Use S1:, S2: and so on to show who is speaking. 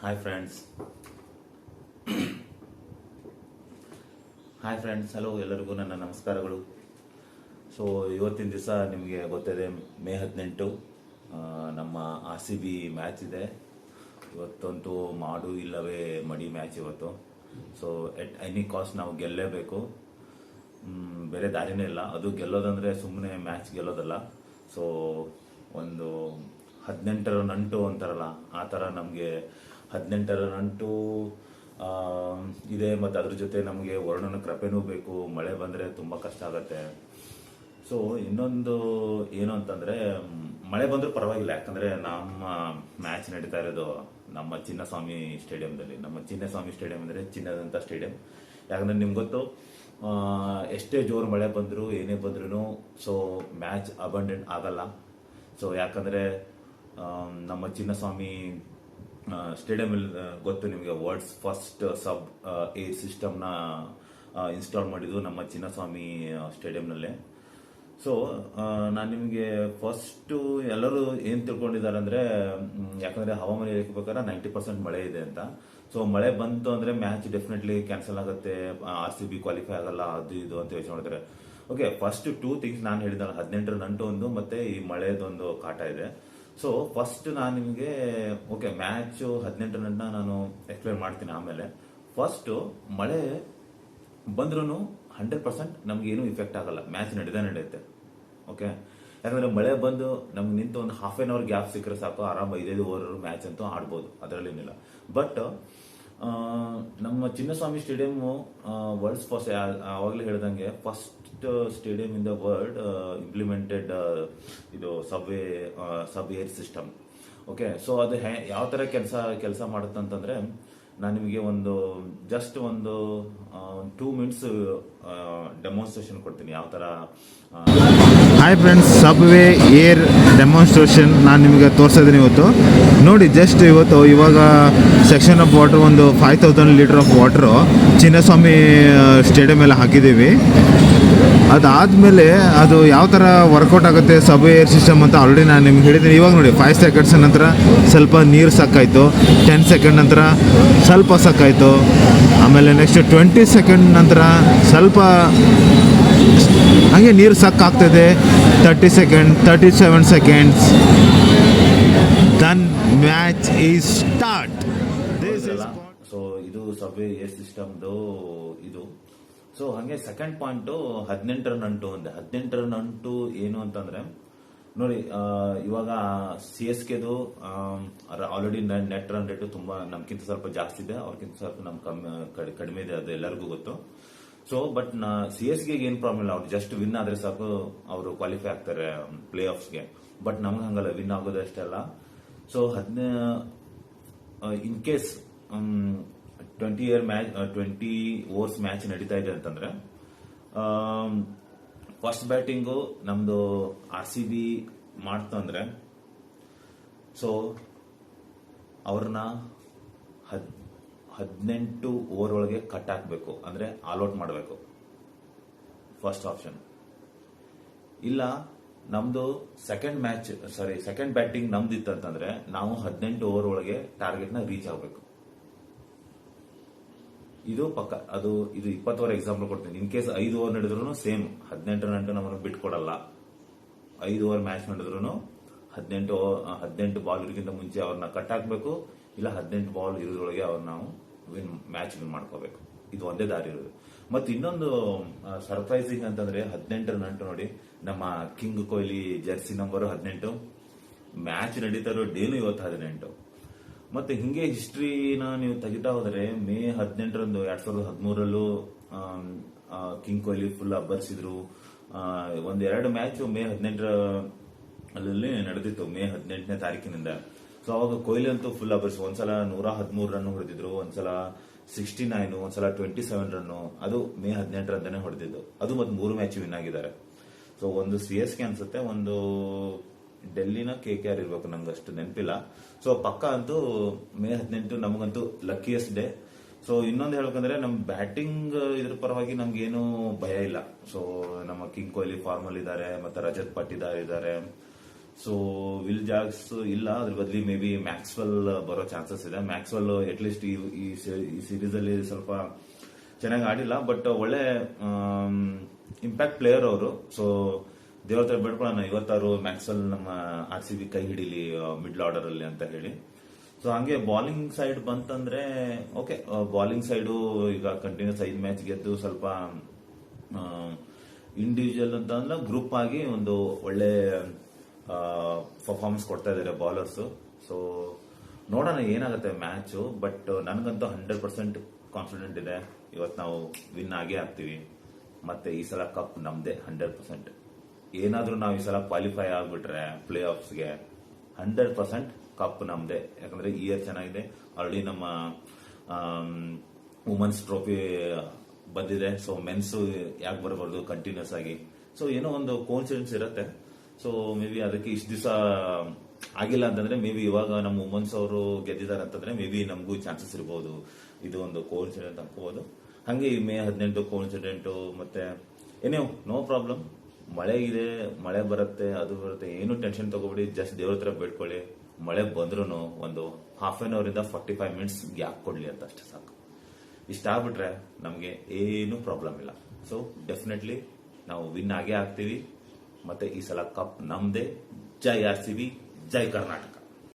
S1: Hi friends. Hello, ಎಲ್ಲರಿಗೂ ನನ್ನ ನಮಸ್ಕಾರಗಳು. ಸೊ ಇವತ್ತಿನ ದಿವಸ ನಿಮಗೆ ಗೊತ್ತಿದೆ, ಮೇ 18 ನಮ್ಮ RCB ಮ್ಯಾಚ್ ಇದೆ. ಇವತ್ತಂತೂ ಮಾಡು ಇಲ್ಲವೇ ಮಡಿ ಮ್ಯಾಚ್ ಇವತ್ತು. ಸೊ ಎಟ್ ಎನಿ ಕಾಸ್ಟ್ ನಾವು ಗೆಲ್ಲೇಬೇಕು, ಬೇರೆ ದಾರಿನೇ ಇಲ್ಲ. ಅದು ಗೆಲ್ಲೋದಂದರೆ ಸುಮ್ಮನೆ ಮ್ಯಾಚ್ ಗೆಲ್ಲೋದಲ್ಲ. ಸೊ ಒಂದು 18ರ ನಂಟು ಅಂತಾರಲ್ಲ, ಆ ಥರ ನಮಗೆ 18ರ ನಂಟು ಇದೆ. ಮತ್ತು ಅದ್ರ ಜೊತೆ ನಮಗೆ ವರ್ಣನ ಕೃಪೆನೂ ಬೇಕು. ಮಳೆ ಬಂದರೆ ತುಂಬ ಕಷ್ಟ ಆಗುತ್ತೆ. ಸೊ ಇನ್ನೊಂದು ಏನು ಅಂತಂದರೆ, ಮಳೆ ಬಂದರೂ ಪರವಾಗಿಲ್ಲ, ಯಾಕಂದರೆ ನಮ್ಮ ಮ್ಯಾಚ್ ನಡೀತಾ ಇರೋದು ನಮ್ಮ ಚಿನ್ನಸ್ವಾಮಿ ಸ್ಟೇಡಿಯಂದಲ್ಲಿ. ನಮ್ಮ ಚಿನ್ನಸ್ವಾಮಿ ಸ್ಟೇಡಿಯಂ ಅಂದರೆ ಚಿನ್ನದಂಥ ಸ್ಟೇಡಿಯಂ. ಯಾಕಂದರೆ ನಿಮ್ಗೆ ಗೊತ್ತು, ಎಷ್ಟೇ ಜೋರು ಮಳೆ ಬಂದರೂ ಏನೇ ಬಂದ್ರೂ ಸೊ ಮ್ಯಾಚ್ ಅಬಂಡೆಂಟ್ ಆಗಲ್ಲ. ಸೊ ಯಾಕಂದರೆ ನಮ್ಮ ಚಿನ್ನಸ್ವಾಮಿ ಸ್ಟೇಡಿಯಂ ಗೊತ್ತು ನಿಮಗೆ, ವರ್ಲ್ಡ್ಸ್ ಫಸ್ಟ್ ಸಬ್ ಏರ್ ಸಿಸ್ಟಮ್ನ ಇನ್ಸ್ಟಾಲ್ ಮಾಡಿದ್ದು ನಮ್ಮ ಚಿನ್ನಸ್ವಾಮಿ ಸ್ಟೇಡಿಯಂನಲ್ಲೇ. ಸೊ ನಾನು ನಿಮಗೆ ಫಸ್ಟು ಎಲ್ಲರೂ ಏನು ತಿಳ್ಕೊಂಡಿದ್ದಾರೆ ಅಂದರೆ, ಯಾಕಂದರೆ ಹವಾಮಾನ ಇಲಾಖೆ ಪ್ರಕಾರ 90% ಮಳೆ ಇದೆ ಅಂತ. ಸೊ ಮಳೆ ಬಂತು ಅಂದರೆ ಮ್ಯಾಚ್ ಡೆಫಿನೆಟ್ಲಿ ಕ್ಯಾನ್ಸಲ್ ಆಗುತ್ತೆ, RCB ಕ್ವಾಲಿಫೈ ಆಗಲ್ಲ, ಅದು ಇದು ಅಂತ ಯೋಚನೆ ಮಾಡ್ತಾರೆ. ಓಕೆ, ಫಸ್ಟ್ 2 ಥಿಂಗ್ಸ್ ನಾನು ಹೇಳಿದ್ದಲ್ಲ, 18ರ ನಂಟು ಒಂದು ಮತ್ತು ಈ ಮಳೆದೊಂದು ಕಾಟ ಇದೆ. ಸೊ ಫಸ್ಟ್ ನಾನು ನಿಮಗೆ ಓಕೆ ಮ್ಯಾಚು 18ರ ನಂಟನ್ನ ನಾನು ಎಕ್ಸ್ಪ್ಲೇನ್ ಮಾಡ್ತೀನಿ. ಆಮೇಲೆ ಫಸ್ಟು ಮಳೆ ಬಂದ್ರೂ 100% ನಮಗೇನು ಇಫೆಕ್ಟ್ ಆಗಲ್ಲ, ಮ್ಯಾಚ್ ನಡೆಯುತ್ತೆ. ಓಕೆ, ಯಾಕಂದರೆ ಮಳೆ ಬಂದು ನಮ್ಗೆ ನಿಂತು ಒಂದು ಹಾಫ್ ಆನ್ ಅವರ್ ಗ್ಯಾಪ್ ಸಿಕ್ಕರೆ ಸಾಕು, ಆರಾಮ 5 ಓವರ್ ಮ್ಯಾಚ್ ಅಂತೂ ಆಡ್ಬೋದು, ಅದರಲ್ಲೇನಿಲ್ಲ. ಬಟ್ ನಮ್ಮ ಚಿನ್ನಸ್ವಾಮಿ ಸ್ಟೇಡಿಯಮ್ಮು ವರ್ಲ್ಡ್ಸ್ ಫಸ್ಟ್, ಆವಾಗಲೇ ಹೇಳ್ದಂಗೆ first stadium in the world implemented ಇದು ಸಬ್ ಏರ್ ಸಿಸ್ಟಮ್. ಓಕೆ, ಸೊ ಅದು ಯಾವ ಥರ ಕೆಲಸ ಮಾಡುತ್ತಂತಂದರೆ, ನಾನು ನಿಮಗೆ ಜಸ್ಟ್ ಒಂದು 2 ಮಿನಿಟ್ಸ್ ಡೆಮಾನ್ಸ್ಟ್ರೇಷನ್ ಕೊಡ್ತೀನಿ ಯಾವ ಥರ.
S2: Hi friends, subway air demonstration ನಾನು ನಿಮಗೆ ತೋರಿಸಿದ್ದೀನಿ ಇವತ್ತು. ನೋಡಿ, ಜಸ್ಟ್ ಇವಾಗ ಸೆಕ್ಷನ್ ಆಫ್ ವಾಟರ್ ಒಂದು 5000 litre of water Chinnaswamy stadium ಎಲ್ಲ ಹಾಕಿದ್ದೀವಿ. ಅದಾದಮೇಲೆ ಅದು ಯಾವ ಥರ ವರ್ಕೌಟ್ ಆಗುತ್ತೆ ಸಬ್ ಏರ್ ಸಿಸ್ಟಮ್ ಅಂತ ಆಲ್ರೆಡಿ ನಾನು ನಿಮ್ಗೆ ಹೇಳಿದ್ದೀನಿ. ಇವಾಗ ನೋಡಿ, 5 ಸೆಕೆಂಡ್ಸ್ ನಂತರ ಸ್ವಲ್ಪ ನೀರು ಸಾಕಾಯಿತು, 10 ಸೆಕೆಂಡ್ ನಂತರ ಸ್ವಲ್ಪ ಸಾಕಾಯಿತು, ಆಮೇಲೆ ನೆಕ್ಸ್ಟ್ 20 ಸೆಕೆಂಡ್ ನಂತರ ಸ್ವಲ್ಪ ಹಾಗೆ ನೀರು ಸಾಕಾಗ್ತದೆ, 30 second, 37 seconds, then match is start.
S1: So ಇದು ಸಬ್ ಏರ್ ಸಿಸ್ಟಮ್ದು ಇದು. ಸೊ ಹಾಗೆ ಸೆಕೆಂಡ್ ಪಾಯಿಂಟು 18ರ ನಂಟು ಅಂದೆ. 18ರ ನಂಟು ಏನು ಅಂತಂದ್ರೆ, ನೋಡಿ ಇವಾಗ CSKದು ಆಲ್ರೆಡಿ ನೆಟ್ ರನ್ ರೇಟು ತುಂಬ ನಮ್ಗಿಂತ ಸ್ವಲ್ಪ ಜಾಸ್ತಿ ಇದೆ, ಅವ್ರಿಗಿಂತ ಸ್ವಲ್ಪ ನಮ್ಗೆ ಕಡಿಮೆ ಇದೆ, ಅದು ಎಲ್ಲರಿಗೂ ಗೊತ್ತು. ಸೊ ಬಟ್ CSKಗೆ ಏನು ಪ್ರಾಬ್ಲಮ್ ಇಲ್ಲ, ಅವ್ರು ಜಸ್ಟ್ ವಿನ್ ಆದರೆ ಸಾಕು, ಅವರು ಕ್ವಾಲಿಫೈ ಆಗ್ತಾರೆ ಪ್ಲೇ ಆಫ್ಸ್ಗೆ. ಬಟ್ ನಮ್ಗೆ ಹಂಗಲ್ಲ, ವಿನ್ ಆಗೋದು ಅಷ್ಟೇ ಅಲ್ಲ. So in case 20 overs match ನಡೀತಾ ಇದೆ ಅಂತಂದ್ರೆ, ಫಸ್ಟ್ ಬ್ಯಾಟಿಂಗು ನಮ್ದು RCB ಮಾಡ್ತಂದ್ರೆ, ಸೊ ಅವ್ರನ್ನ 18 ಓವರ್ ಒಳಗೆ ಕಟ್ ಹಾಕಬೇಕು, ಅಂದ್ರೆ ಆಲ್ಔಟ್ ಮಾಡಬೇಕು, ಫಸ್ಟ್ ಆಪ್ಷನ್. ಇಲ್ಲ ನಮ್ದು ಸೆಕೆಂಡ್ ಬ್ಯಾಟಿಂಗ್ ನಮ್ದು ಇತ್ತಂತಂದ್ರೆ, ನಾವು 18 ಓವರ್ ಒಳಗೆ ಟಾರ್ಗೆಟ್ ನ ರೀಚ್ ಆಗಬೇಕು. ಇದು ಪಕ್ಕ. ಇದು 20 ಓವರ್ ಎಕ್ಸಾಂಪಲ್ ಕೊಡ್ತೀನಿ. ಇನ್ ಕೇಸ್ 5 ಓವರ್ ನಡೆದ್ರು ಸೇಮ್ 18ರ ನಂಟು ನಮ್ಮನ್ನು ಬಿಟ್ಕೊಡಲ್ಲ. 5 ಓವರ್ ಮ್ಯಾಚ್ ನಡೆದ್ರು 18 ಬಾಲ್ ಇರೋಕ್ಕಿಂತ ಮುಂಚೆ ಅವ್ರನ್ನ ಕಟ್ ಹಾಕ್ಬೇಕು, ಇಲ್ಲ 18 ಬಾಲ್ ಇರೋದ್ರೊಳಗೆ ಅವ್ರು ನಾವು ಮ್ಯಾಚ್ ವಿನ್ ಮಾಡ್ಕೋಬೇಕು. ಇದು ಒಂದೇ ದಾರಿ ಇರೋದು. ಮತ್ತು ಇನ್ನೊಂದು ಸರ್ಪ್ರೈಸಿಂಗ್ ಅಂತಂದ್ರೆ, 18ರ ನಂಟು ನೋಡಿ, ನಮ್ಮ king Kohli Jersey number 18, match ನಡೀತಾ ಇರೋ ಡೇನು ಇವತ್ತು 18. ಮತ್ತೆ ಹಿಂಗೆ ಹಿಸ್ಟ್ರಿನ ನೀವು ತೆಗಿತಾ ಹೋದರೆ, ಮೇ 18ರಂದು 2013ರಲ್ಲೂ ಕಿಂಗ್ ಕೊಹ್ಲಿ ಫುಲ್ ಅಬ್ಬರಿಸಿದ್ರು. 1-2 ಮ್ಯಾಚ್ ಮೇ 18ರಲ್ಲಿ ನಡೆದಿತ್ತು, ಮೇ 18ನೇ ತಾರೀಕಿನಿಂದ. ಸೊ ಅವಾಗ ಕೊಹ್ಲಿ ಅಂತೂ ಫುಲ್ ಅಬ್ಬರಿಸಿ, ಒಂದ್ಸಲ 113 ರನ್ ಹೊಡೆದಿದ್ರು, ಒಂದ್ಸಲ 69, ಒಂದ್ಸಲ 27 ರನ್ನು. ಅದು ಮೇ 18ರಂತಾನೆ ಹೊಡೆದಿದ್ದು. ಅದು ಮತ್ತೆ 3 ಮ್ಯಾಚ್ ವಿನ್ ಆಗಿದ್ದಾರೆ. ಸೊ ಒಂದು CSK ಅನ್ಸುತ್ತೆ, ಒಂದು ಡೆಲ್ಲಿನ KKR ಇರ್ಬೇಕು, ನಂಗೆ ಅಷ್ಟು ನೆನಪಿಲ್ಲ. ಸೊ ಪಕ್ಕ ಅಂತೂ ಮೇ 18 ನಮಗಂತೂ ಲಕ್ಕಿಯಸ್ಟ್ ಡೇ. ಸೊ ಇನ್ನೊಂದು ಹೇಳ್ಬೇಕಂದ್ರೆ, ನಮ್ ಬ್ಯಾಟಿಂಗ್ ಇದ್ರ ಪರವಾಗಿ ನಮ್ಗೇನು ಭಯ ಇಲ್ಲ. ಸೊ ನಮ್ಮ ಕಿಂಗ್ ಕೊಹ್ಲಿ ಫಾರ್ಮಲ್ ಇದ್ದಾರೆ, ಮತ್ತೆ ರಜತ್ ಪಟ್ಟಿದಾರ್ ಇದ್ದಾರೆ. ಸೊ ವಿಲ್ ಜಾಗ್ಸ್ ಇಲ್ಲ, ಅದ್ರ ಬದಲಿ ಮೇ ಬಿ ಮ್ಯಾಕ್ಸ್ವೆಲ್ ಬರೋ ಚಾನ್ಸಸ್ ಇದೆ. ಮ್ಯಾಕ್ಸ್ವೆಲ್ ಅಟ್ಲೀಸ್ಟ್ ಈ ಸೀರೀಸ್ ಅಲ್ಲಿ ಸ್ವಲ್ಪ ಚೆನ್ನಾಗಿ ಆಡಿಲ್ಲ, ಬಟ್ ಒಳ್ಳೆ ಇಂಪ್ಯಾಕ್ಟ್ ಪ್ಲೇಯರ್ ಅವರು. ಸೊ ದೇವ್ರ ಹತ್ರ ಬೇಡ್ಕೊಳ್ಳೋಣ ಇವತ್ತಾರು ಮ್ಯಾಕ್ಸ್ವೆಲ್ ನಮ್ಮ RCB ಕೈ ಹಿಡೀಲಿ ಮಿಡ್ಲ್ ಆರ್ಡರ್ ಅಲ್ಲಿ ಅಂತ ಹೇಳಿ. ಸೊ ಹಂಗೆ ಬಾಲಿಂಗ್ ಸೈಡ್ ಬಂತಂದ್ರೆ ಓಕೆ, ಬಾಲಿಂಗ್ ಸೈಡು ಈಗ ಕಂಟಿನ್ಯೂಸ್ 5 ಮ್ಯಾಚ್ ಗೆದ್ದು ಸ್ವಲ್ಪ ಇಂಡಿವಿಜುವಲ್ ಅಂತ ಅಂದ್ರೆ ಗ್ರೂಪ್ ಆಗಿ ಒಂದು ಒಳ್ಳೆ ಪರ್ಫಾರ್ಮೆನ್ಸ್ ಕೊಡ್ತಾ ಇದ್ದಾರೆ ಬೌಲರ್ಸ್. ಸೊ ನೋಡೋಣ ಏನಾಗುತ್ತೆ ಮ್ಯಾಚು, ಬಟ್ ನನಗಂತೂ 100% ಕಾನ್ಫಿಡೆಂಟ್ ಇದೆ ಇವತ್ತು ನಾವು ವಿನ್ ಆಗೇ ಆಗ್ತೀವಿ. ಮತ್ತೆ ಈ ಸಲ ಕಪ್ ನಮ್ದೇ 100%. ಏನಾದ್ರೂ ನಾವು ಈ ಸಲ ಕ್ವಾಲಿಫೈ ಆಗ್ಬಿಟ್ರೆ ಪ್ಲೇ ಆಫ್ಸ್ಗೆ 100% ಕಪ್ ನಮ್ದೇ. ಯಾಕಂದ್ರೆ ಇಯರ್ ಚೆನ್ನಾಗಿದೆ, ಆಲ್ರೆಡಿ ನಮ್ಮ ವುಮೆನ್ಸ್ ಟ್ರೋಫಿ ಬಂದಿದೆ. ಸೊ ಮೆನ್ಸ್ ಯಾಕೆ ಬರಬಾರ್ದು ಕಂಟಿನ್ಯೂಸ್ ಆಗಿ. ಸೊ ಏನೋ ಒಂದು ಕೋಇನ್ಸಿಡೆನ್ಸ್ ಇರುತ್ತೆ. ಸೊ ಮೇ ಬಿ ಅದಕ್ಕೆ ಇಷ್ಟು ದಿವಸ ಆಗಿಲ್ಲ ಅಂತಂದ್ರೆ ಮೇ ಬಿ ಇವಾಗ ನಮ್ಮ ವುಮೆನ್ಸ್ ಅವರು ಗೆದ್ದಿದ್ದಾರೆ ಅಂತಂದ್ರೆ ಮೇ ಬಿ ನಮಗೂ ಚಾನ್ಸಸ್ ಇರಬಹುದು. ಇದು ಒಂದು ಕೋಇನ್ಸಿಡೆಂಟ್ ಅನ್ಕೋಬಹುದು. ಹಂಗೆ ಈ ಮೇ 18 ಕೋಇನ್ಸಿಡೆಂಟ್. ಮತ್ತೆ ಏನೇ ನೋ ಪ್ರಾಬ್ಲಮ್, ಮಳೆ ಇದೆ, ಮಳೆ ಬರುತ್ತೆ, ಅದು ಬರುತ್ತೆ, ಏನು ಟೆನ್ಷನ್ ತಗೋಬಿಡಿ. ಜಸ್ಟ್ ದೇವ್ರ ಹತ್ರ ಬೇಡ್ಕೊಳ್ಳಿ, ಮಳೆ ಬಂದ್ರೂ ಒಂದು ಹಾಫ್ ಆನ್ ಅವರ್ ಇಂದ 45 ಮಿನಿಟ್ಸ್ ಗ್ಯಾಪ್ ಕೊಡ್ಲಿ ಅಂತ ಅಷ್ಟೇ ಸಾಕು. ಇಷ್ಟ ಆಗ್ಬಿಟ್ರೆ ನಮಗೆ ಏನು ಪ್ರಾಬ್ಲಮ್ ಇಲ್ಲ. ಸೊ ಡೆಫಿನೆಟ್ಲಿ ನಾವು ವಿನ್ ಆಗೇ ಆಗ್ತೀವಿ. ಮತ್ತೆ ಈ ಸಲ ಕಪ್ ನಮ್ದೇ. ಜೈ RCB, ಜೈ ಕರ್ನಾಟಕ.